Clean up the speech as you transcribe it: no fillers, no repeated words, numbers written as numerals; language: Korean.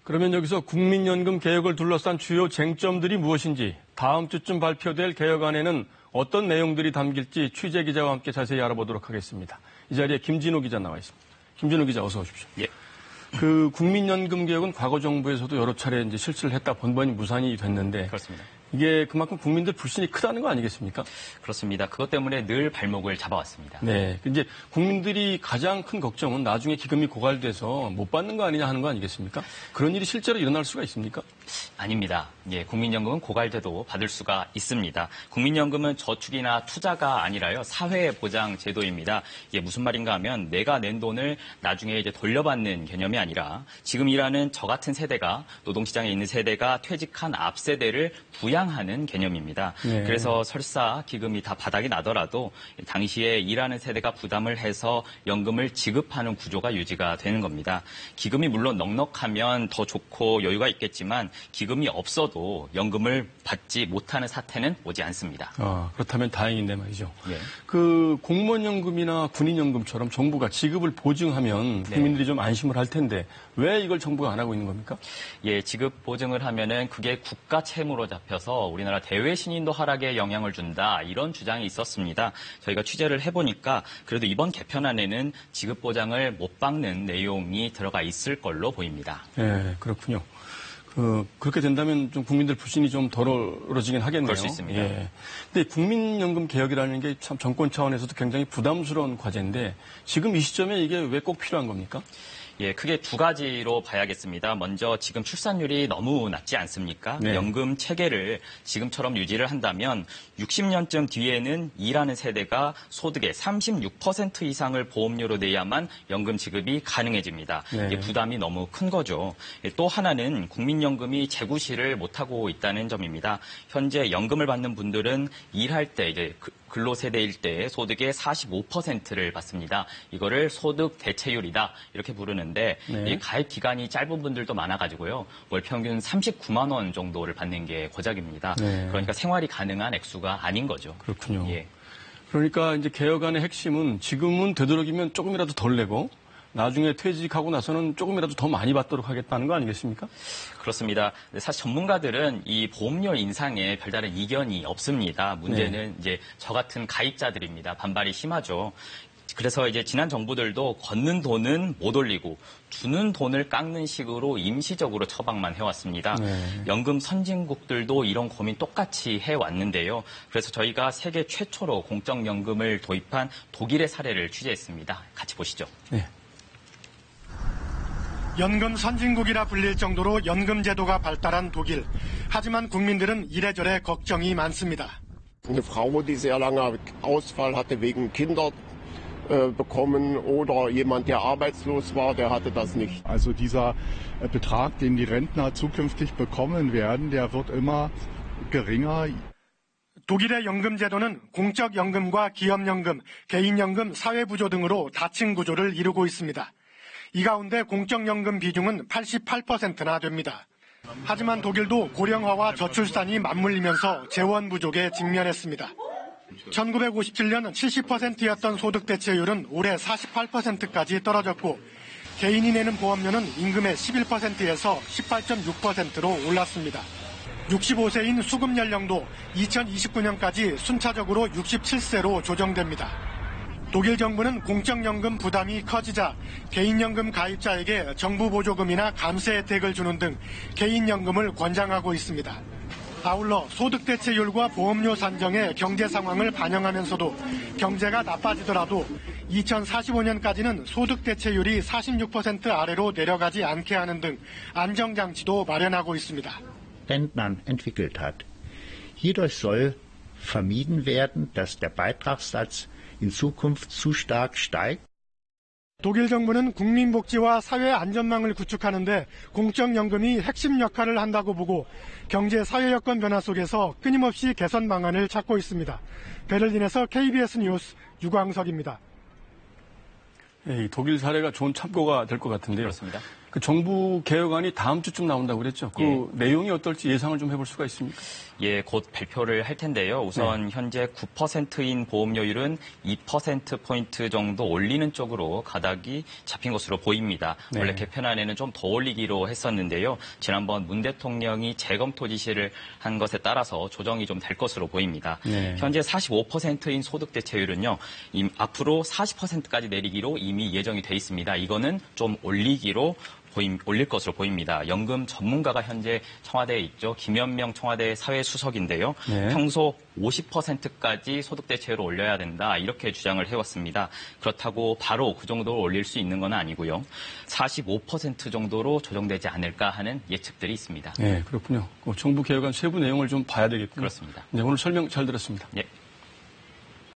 그러면 여기서 국민연금 개혁을 둘러싼 주요 쟁점들이 무엇인지 다음 주쯤 발표될 개혁안에는 어떤 내용들이 담길지 취재 기자와 함께 자세히 알아보도록 하겠습니다. 이 자리에 김진호 기자 나와 있습니다. 김진호 기자 어서 오십시오. 예. 그 국민연금 개혁은 과거 정부에서도 여러 차례 이제 실시를 했다 번번이 무산이 됐는데 그렇습니다. 이게 그만큼 국민들 불신이 크다는 거 아니겠습니까? 그렇습니다. 그것 때문에 늘 발목을 잡아왔습니다. 네. 이제 국민들이 가장 큰 걱정은 나중에 기금이 고갈돼서 못 받는 거 아니냐 하는 거 아니겠습니까? 그런 일이 실제로 일어날 수가 있습니까? 아닙니다. 예, 국민연금은 고갈돼도 받을 수가 있습니다. 국민연금은 저축이나 투자가 아니라요, 사회보장 제도입니다. 이게 무슨 말인가 하면 내가 낸 돈을 나중에 이제 돌려받는 개념이 아니라 지금 일하는 저 같은 세대가 노동시장에 있는 세대가 퇴직한 앞 세대를 부양하는 개념입니다. 네. 그래서 설사 기금이 다 바닥이 나더라도 당시에 일하는 세대가 부담을 해서 연금을 지급하는 구조가 유지가 되는 겁니다. 기금이 물론 넉넉하면 더 좋고 여유가 있겠지만 기금이 없어도 연금을 받지 못하는 사태는 오지 않습니다. 그렇다면 다행인데 말이죠. 예. 그 공무원연금이나 군인연금처럼 정부가 지급을 보증하면 국민들이 좀 안심을 할 텐데 왜 이걸 정부가 안 하고 있는 겁니까? 예, 지급 보증을 하면은 그게 국가 채무로 잡혀서 우리나라 대외 신인도 하락에 영향을 준다 이런 주장이 있었습니다. 저희가 취재를 해보니까 그래도 이번 개편안에는 지급 보장을 못 박는 내용이 들어가 있을 걸로 보입니다. 네, 그렇군요. 그렇게 된다면 좀 국민들 불신이 좀 덜어지긴 하겠네요. 그럴 수 있습니다. 예. 근데 국민연금 개혁이라는 게 참 정권 차원에서도 굉장히 부담스러운 과제인데 지금 이 시점에 이게 왜 꼭 필요한 겁니까? 예, 크게 두 가지로 봐야겠습니다. 먼저 지금 출산율이 너무 낮지 않습니까? 네. 연금 체계를 지금처럼 유지를 한다면 60년쯤 뒤에는 일하는 세대가 소득의 36% 이상을 보험료로 내야만 연금 지급이 가능해집니다. 네. 이게 부담이 너무 큰 거죠. 예, 또 하나는 국민연금이 재구시를 못하고 있다는 점입니다. 현재 연금을 받는 분들은 일할 때 이제 근로세대일 때 소득의 45%를 받습니다. 이거를 소득 대체율이다 이렇게 부르는데 이 가입 기간이 짧은 분들도 많아가지고요. 월 평균 39만 원 정도를 받는 게 고작입니다. 네. 그러니까 생활이 가능한 액수가 아닌 거죠. 그렇군요. 예. 그러니까 이제 개혁안의 핵심은 지금은 되도록이면 조금이라도 덜 내고 나중에 퇴직하고 나서는 조금이라도 더 많이 받도록 하겠다는 거 아니겠습니까? 그렇습니다. 사실 전문가들은 이 보험료 인상에 별다른 이견이 없습니다. 문제는 이제 저 같은 가입자들입니다. 반발이 심하죠. 그래서 이제 지난 정부들도 걷는 돈은 못 올리고 주는 돈을 깎는 식으로 임시적으로 처방만 해왔습니다. 연금 선진국들도 이런 고민 똑같이 해왔는데요. 그래서 저희가 세계 최초로 공적연금을 도입한 독일의 사례를 취재했습니다. 같이 보시죠. 네. 연금 선진국이라 불릴 정도로 연금 제도가 발달한 독일. 하지만 국민들은 이래저래 걱정이 많습니다. Eine Frau, die sehr lange Ausfall hatte wegen Kinder bekommen oder jemand, der arbeitslos war, der hatte das nicht. Also dieser Betrag, den die Rentner zukünftig bekommen werden, der wird immer geringer. 독일의 연금 제도는 공적 연금과 기업연금, 개인연금, 사회부조 등으로 다층 구조를 이루고 있습니다. 이 가운데 공적연금 비중은 88%나 됩니다. 하지만 독일도 고령화와 저출산이 맞물리면서 재원 부족에 직면했습니다. 1957년 70%였던 소득 대체율은 올해 48%까지 떨어졌고 개인이 내는 보험료는 임금의 11%에서 18.6%로 올랐습니다. 65세인 수급 연령도 2029년까지 순차적으로 67세로 조정됩니다. 독일 정부는 공적연금 부담이 커지자 개인연금 가입자에게 정부 보조금이나 감세 혜택을 주는 등 개인연금을 권장하고 있습니다. 아울러 소득 대체율과 보험료 산정의 경제 상황을 반영하면서도 경제가 나빠지더라도 2045년까지는 소득 대체율이 46% 아래로 내려가지 않게 하는 등 안정장치도 마련하고 있습니다. Rentnern entwickelt hat. Hierdurch soll vermieden werden, dass der Beitragssatz in Zukunft zu stark steigt. 독일 정부는 국민복지와 사회 안전망을 구축하는데 공적연금이 핵심 역할을 한다고 보고 경제 사회 여건 변화 속에서 끊임없이 개선 방안을 찾고 있습니다. 베를린에서 KBS 뉴스 유광석입니다. 이 독일 사례가 좋은 참고가 될 것 같은데요. 그렇습니다. 그 정부 개혁안이 다음 주쯤 나온다고 그랬죠. 그 내용이 어떨지 예상을 좀 해볼 수가 있습니까? 예, 곧 발표를 할 텐데요. 우선 현재 9%인 보험료율은 2%포인트 정도 올리는 쪽으로 가닥이 잡힌 것으로 보입니다. 원래 개편안에는 좀 더 올리기로 했었는데요. 지난번 문 대통령이 재검토 지시를 한 것에 따라서 조정이 좀 될 것으로 보입니다. 현재 45%인 소득 대체율은요. 앞으로 40%까지 내리기로 이미 예정이 돼 있습니다. 이거는 좀 올릴 것으로 보입니다. 연금 전문가가 현재 청와대에 있죠. 김현명 청와대 사회수석인데요. 평소 50%까지 소득 대체율을 올려야 된다. 이렇게 주장을 해왔습니다. 그렇다고 바로 그 정도로 올릴 수 있는 건 아니고요. 45% 정도로 조정되지 않을까 하는 예측들이 있습니다. 네, 그렇군요. 정부 개혁안 세부 내용을 좀 봐야 되겠군요. 그렇습니다. 네, 오늘 설명 잘 들었습니다. 예.